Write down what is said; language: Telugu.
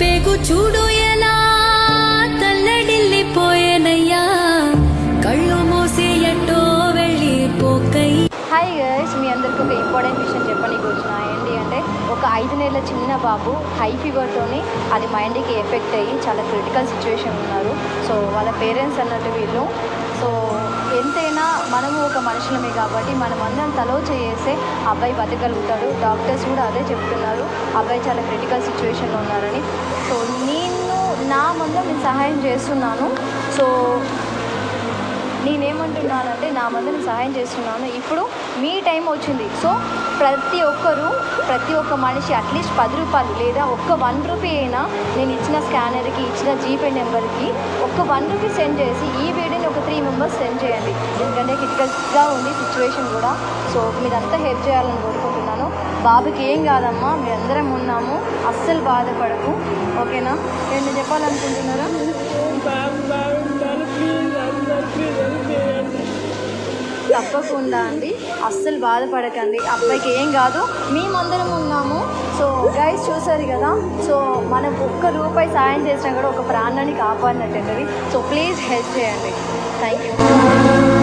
పేగు చూడు ఎలా తల్లడిల్లిపోయేనయ్యా కళ్ళు మూసి ఎట్టో వెళ్ళిపోకై. హాయ్ గైస్, మీ అందరికీ ఒక ఇంపార్టెంట్ విషయం చెప్పనీకి వచ్చిన. ఏంటి అంటే ఒక 5 నెలల చిన్న బాబు హై ఫీవర్తోని అది మైండ్కి ఎఫెక్ట్ అయ్యి చాలా క్రిటికల్ సిచ్యువేషన్ ఉన్నారు. సో వాళ్ళ పేరెంట్స్ అన్నట్టు వీళ్ళు. సో ఎంతైనా మనము ఒక మనుషులమే కాబట్టి మనం అందరం తలో చేస్తే అబ్బాయి బతకగలుగుతాడు. డాక్టర్స్ కూడా అదే చెప్తున్నారు, అబ్బాయి చాలా క్రిటికల్ సిచ్యువేషన్లో ఉన్నారని. సో నా ముందు నేను సహాయం చేస్తున్నాను. సో నేనేమంటున్నానంటే నా ముందు నేను సహాయం చేస్తున్నాను. ఇప్పుడు మీ టైం వచ్చింది. సో ప్రతి ఒక్క మనిషి అట్లీస్ట్ 10 రూపాయలు లేదా ఒక్క 1 రూపీ అయినా నేను ఇచ్చిన స్కానర్కి, ఇచ్చిన జీపే నెంబర్కి ఒక్క 1 రూపీ సెండ్ చేసి ఈ వీడియోని ఒక 3 మెంబర్స్ సెండ్ చేయండి. ఎందుకంటే క్రిటికల్గా ఉంది సిచ్యువేషన్ కూడా. సో మీరంతా హెల్ప్ చేయాలని కోరుకుంటున్నాను. బాబుకి ఏం కాదమ్మా, మీరందరం ఉన్నాము, అస్సలు బాధపడకు, ఓకేనా? నేను చెప్పాలనుకుంటున్నారా? తప్పకుండా అండి, అస్సలు బాధపడకండి, అబ్బాయికి ఏం కాదు, మేమందరం ఉన్నాము. సో గైస్ చూసారు కదా, సో మనం ఒక్క రూపాయి సాయం చేసినా కూడా ఒక ప్రాణాన్ని కాపాడినట్టు. సో ప్లీజ్ హెల్ప్ చేయండి. Thank you.